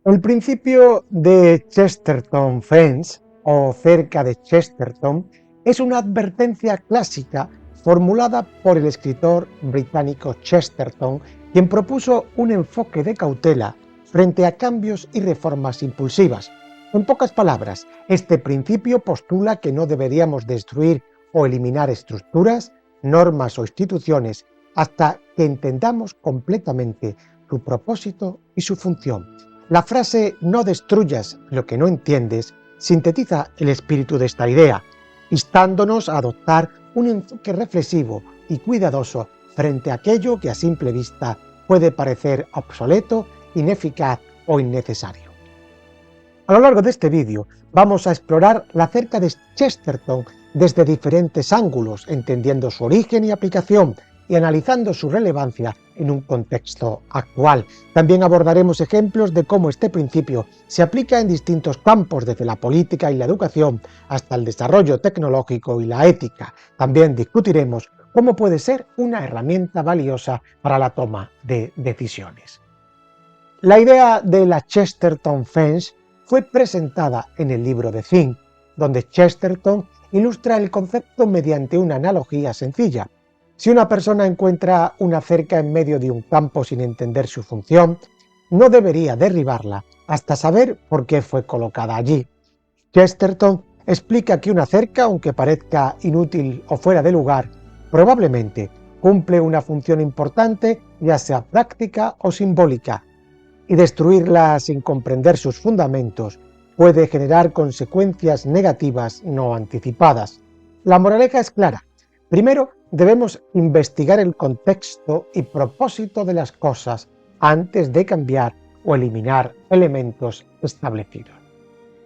El principio de Chesterton Fence, o cerca de Chesterton, es una advertencia clásica formulada por el escritor británico Chesterton, quien propuso un enfoque de cautela frente a cambios y reformas impulsivas. En pocas palabras, este principio postula que no deberíamos destruir o eliminar estructuras, normas o instituciones hasta que entendamos completamente su propósito y su función. La frase "no destruyas lo que no entiendes" sintetiza el espíritu de esta idea, instándonos a adoptar un enfoque reflexivo y cuidadoso frente a aquello que a simple vista puede parecer obsoleto, ineficaz o innecesario. A lo largo de este vídeo vamos a explorar la cerca de Chesterton desde diferentes ángulos, entendiendo su origen y aplicación y analizando su relevancia en un contexto actual. También abordaremos ejemplos de cómo este principio se aplica en distintos campos, desde la política y la educación hasta el desarrollo tecnológico y la ética. También discutiremos cómo puede ser una herramienta valiosa para la toma de decisiones. La idea de la Chesterton Fence fue presentada en el libro de Think, donde Chesterton ilustra el concepto mediante una analogía sencilla. Si una persona encuentra una cerca en medio de un campo sin entender su función, no debería derribarla hasta saber por qué fue colocada allí. Chesterton explica que una cerca, aunque parezca inútil o fuera de lugar, probablemente cumple una función importante, ya sea práctica o simbólica, y destruirla sin comprender sus fundamentos puede generar consecuencias negativas no anticipadas. La moraleja es clara. Primero, debemos investigar el contexto y propósito de las cosas antes de cambiar o eliminar elementos establecidos.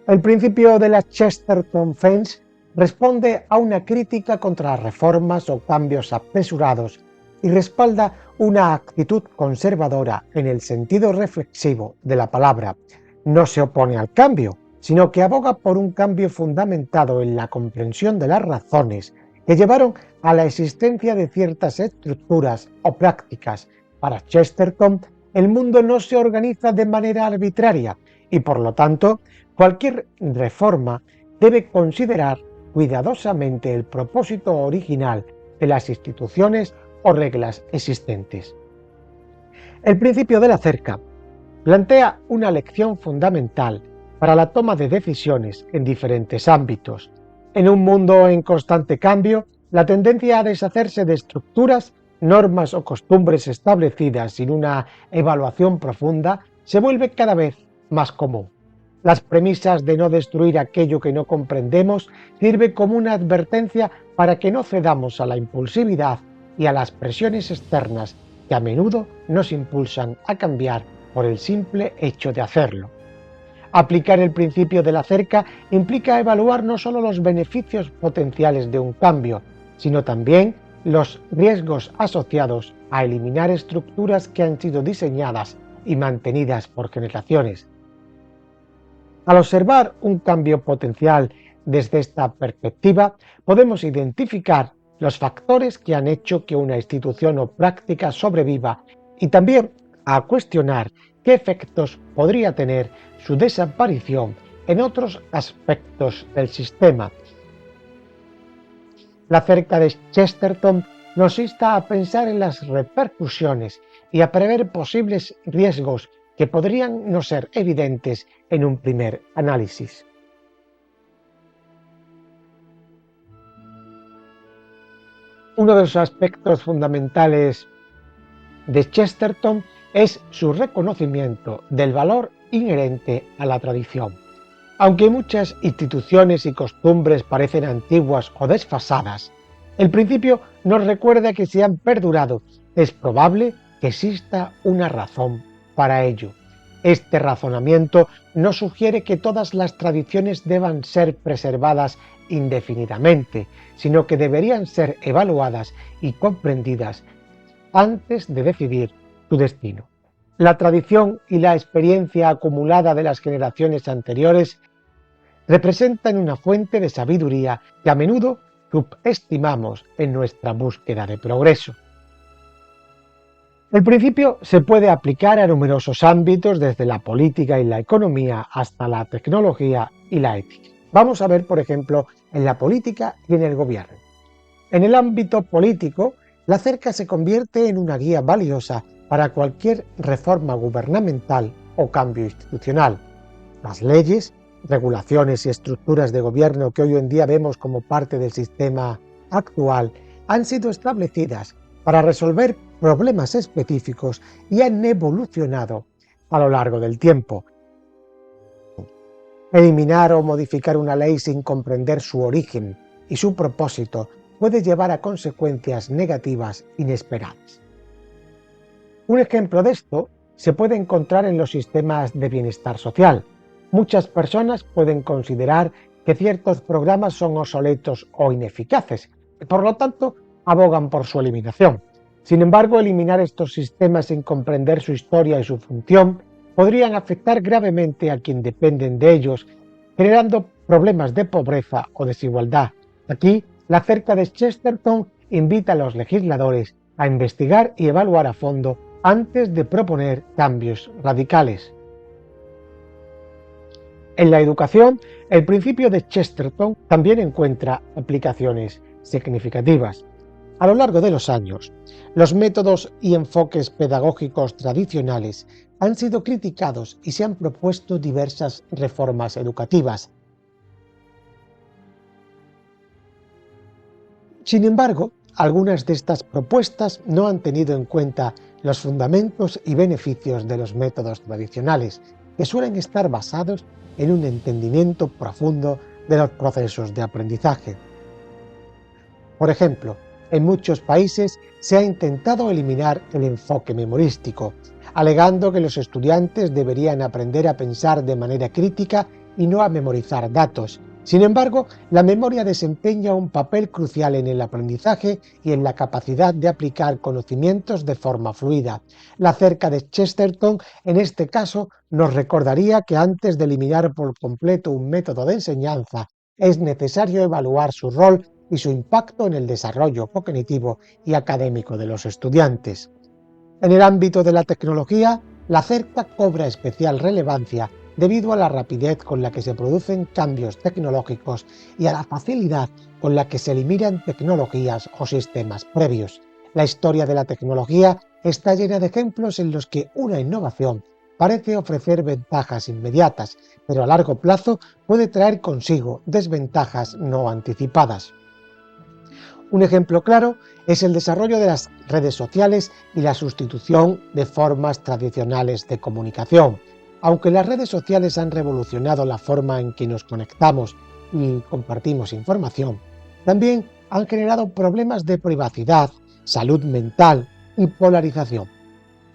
El principio de la Chesterton Fence responde a una crítica contra las reformas o cambios apresurados y respalda una actitud conservadora en el sentido reflexivo de la palabra. No se opone al cambio, sino que aboga por un cambio fundamentado en la comprensión de las razones que llevaron a la existencia de ciertas estructuras o prácticas. Para Chesterton, el mundo no se organiza de manera arbitraria y, por lo tanto, cualquier reforma debe considerar cuidadosamente el propósito original de las instituciones o reglas existentes. El principio de la cerca plantea una lección fundamental para la toma de decisiones en diferentes ámbitos. En un mundo en constante cambio, la tendencia a deshacerse de estructuras, normas o costumbres establecidas sin una evaluación profunda se vuelve cada vez más común. Las premisas de no destruir aquello que no comprendemos sirven como una advertencia para que no cedamos a la impulsividad y a las presiones externas que a menudo nos impulsan a cambiar por el simple hecho de hacerlo. Aplicar el principio de la cerca implica evaluar no solo los beneficios potenciales de un cambio, sino también los riesgos asociados a eliminar estructuras que han sido diseñadas y mantenidas por generaciones. Al observar un cambio potencial desde esta perspectiva, podemos identificar los factores que han hecho que una institución o práctica sobreviva y también a cuestionar qué efectos podría tener su desaparición en otros aspectos del sistema. La cerca de Chesterton nos insta a pensar en las repercusiones y a prever posibles riesgos que podrían no ser evidentes en un primer análisis. Uno de los aspectos fundamentales de Chesterton es su reconocimiento del valor inherente a la tradición. Aunque muchas instituciones y costumbres parecen antiguas o desfasadas, el principio nos recuerda que si han perdurado, es probable que exista una razón para ello. Este razonamiento no sugiere que todas las tradiciones deban ser preservadas indefinidamente, sino que deberían ser evaluadas y comprendidas antes de decidir su destino. La tradición y la experiencia acumulada de las generaciones anteriores representan una fuente de sabiduría que a menudo subestimamos en nuestra búsqueda de progreso. El principio se puede aplicar a numerosos ámbitos, desde la política y la economía hasta la tecnología y la ética. Vamos a ver, por ejemplo, en la política y en el gobierno. En el ámbito político, la cerca se convierte en una guía valiosa para cualquier reforma gubernamental o cambio institucional. Las leyes, regulaciones y estructuras de gobierno que hoy en día vemos como parte del sistema actual han sido establecidas para resolver problemas específicos y han evolucionado a lo largo del tiempo. Eliminar o modificar una ley sin comprender su origen y su propósito puede llevar a consecuencias negativas inesperadas. Un ejemplo de esto se puede encontrar en los sistemas de bienestar social. Muchas personas pueden considerar que ciertos programas son obsoletos o ineficaces y por lo tanto abogan por su eliminación. Sin embargo, eliminar estos sistemas sin comprender su historia y su función podrían afectar gravemente a quienes dependen de ellos, generando problemas de pobreza o desigualdad. Aquí, la cerca de Chesterton invita a los legisladores a investigar y evaluar a fondo antes de proponer cambios radicales. En la educación, el principio de Chesterton también encuentra aplicaciones significativas. A lo largo de los años, los métodos y enfoques pedagógicos tradicionales han sido criticados y se han propuesto diversas reformas educativas. Sin embargo, algunas de estas propuestas no han tenido en cuenta los fundamentos y beneficios de los métodos tradicionales, que suelen estar basados en un entendimiento profundo de los procesos de aprendizaje. Por ejemplo, en muchos países se ha intentado eliminar el enfoque memorístico, alegando que los estudiantes deberían aprender a pensar de manera crítica y no a memorizar datos. Sin embargo, la memoria desempeña un papel crucial en el aprendizaje y en la capacidad de aplicar conocimientos de forma fluida. La cerca de Chesterton, en este caso, nos recordaría que antes de eliminar por completo un método de enseñanza, es necesario evaluar su rol y su impacto en el desarrollo cognitivo y académico de los estudiantes. En el ámbito de la tecnología, la cerca cobra especial relevancia debido a la rapidez con la que se producen cambios tecnológicos y a la facilidad con la que se eliminan tecnologías o sistemas previos. La historia de la tecnología está llena de ejemplos en los que una innovación parece ofrecer ventajas inmediatas, pero a largo plazo puede traer consigo desventajas no anticipadas. Un ejemplo claro es el desarrollo de las redes sociales y la sustitución de formas tradicionales de comunicación. Aunque las redes sociales han revolucionado la forma en que nos conectamos y compartimos información, también han generado problemas de privacidad, salud mental y polarización.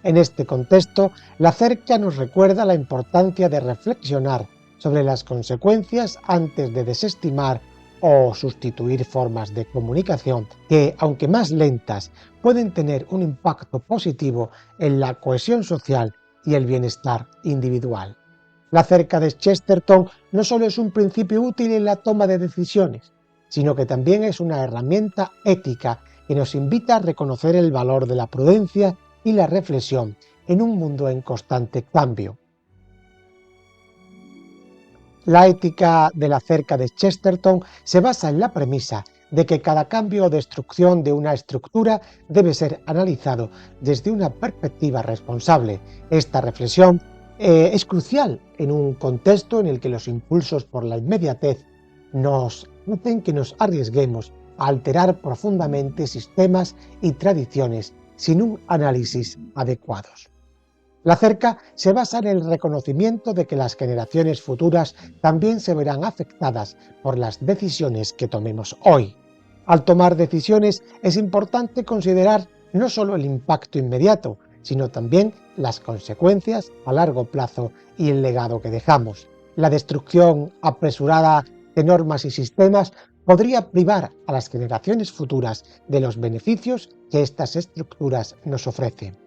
En este contexto, la cerca nos recuerda la importancia de reflexionar sobre las consecuencias antes de desestimar o sustituir formas de comunicación que, aunque más lentas, pueden tener un impacto positivo en la cohesión social y el bienestar individual. La cerca de Chesterton no solo es un principio útil en la toma de decisiones, sino que también es una herramienta ética que nos invita a reconocer el valor de la prudencia y la reflexión en un mundo en constante cambio. La ética de la cerca de Chesterton se basa en la premisa de que cada cambio o destrucción de una estructura debe ser analizado desde una perspectiva responsable. Esta reflexión es crucial en un contexto en el que los impulsos por la inmediatez nos hacen que nos arriesguemos a alterar profundamente sistemas y tradiciones sin un análisis adecuados. La cerca se basa en el reconocimiento de que las generaciones futuras también se verán afectadas por las decisiones que tomemos hoy. Al tomar decisiones es importante considerar no solo el impacto inmediato, sino también las consecuencias a largo plazo y el legado que dejamos. La destrucción apresurada de normas y sistemas podría privar a las generaciones futuras de los beneficios que estas estructuras nos ofrecen.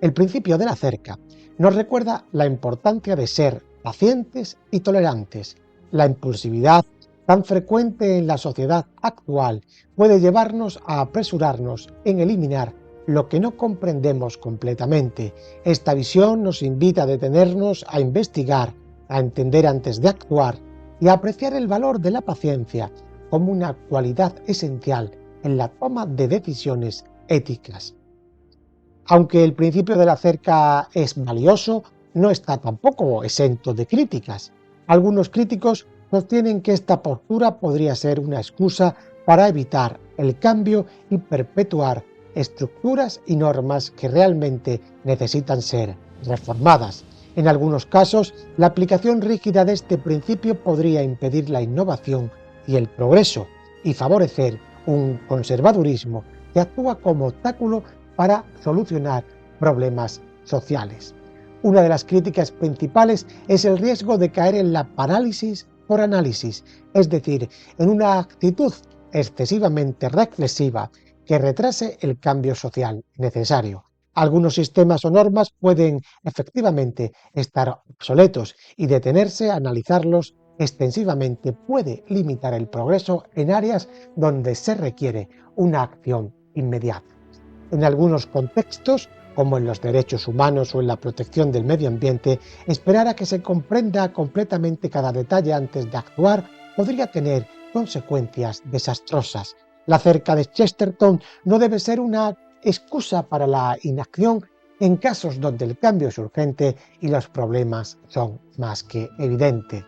El principio de la cerca nos recuerda la importancia de ser pacientes y tolerantes. La impulsividad tan frecuente en la sociedad actual puede llevarnos a apresurarnos en eliminar lo que no comprendemos completamente. Esta visión nos invita a detenernos, a investigar, a entender antes de actuar y a apreciar el valor de la paciencia como una cualidad esencial en la toma de decisiones éticas. Aunque el principio de la cerca es valioso, no está tampoco exento de críticas. Algunos críticos sostienen que esta postura podría ser una excusa para evitar el cambio y perpetuar estructuras y normas que realmente necesitan ser reformadas. En algunos casos, la aplicación rígida de este principio podría impedir la innovación y el progreso y favorecer un conservadurismo que actúa como obstáculo para solucionar problemas sociales. Una de las críticas principales es el riesgo de caer en la parálisis por análisis, es decir, en una actitud excesivamente reflexiva que retrase el cambio social necesario. Algunos sistemas o normas pueden efectivamente estar obsoletos y detenerse a analizarlos extensivamente puede limitar el progreso en áreas donde se requiere una acción inmediata. En algunos contextos, como en los derechos humanos o en la protección del medio ambiente, esperar a que se comprenda completamente cada detalle antes de actuar podría tener consecuencias desastrosas. La cerca de Chesterton no debe ser una excusa para la inacción en casos donde el cambio es urgente y los problemas son más que evidentes.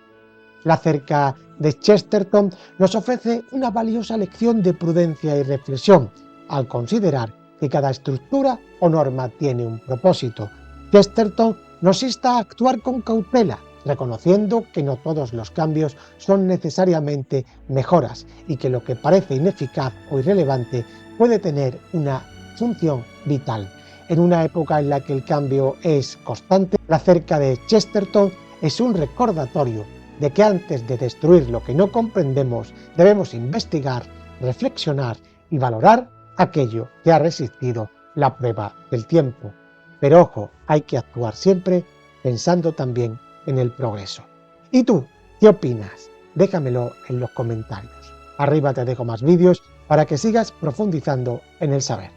La cerca de Chesterton nos ofrece una valiosa lección de prudencia y reflexión al considerar que cada estructura o norma tiene un propósito. Chesterton nos insta a actuar con cautela, reconociendo que no todos los cambios son necesariamente mejoras y que lo que parece ineficaz o irrelevante puede tener una función vital. En una época en la que el cambio es constante, la cerca de Chesterton es un recordatorio de que antes de destruir lo que no comprendemos debemos investigar, reflexionar y valorar aquello que ha resistido la prueba del tiempo. Pero ojo, hay que actuar siempre pensando también en el progreso. ¿Y tú, qué opinas? Déjamelo en los comentarios. Arriba te dejo más vídeos para que sigas profundizando en el saber.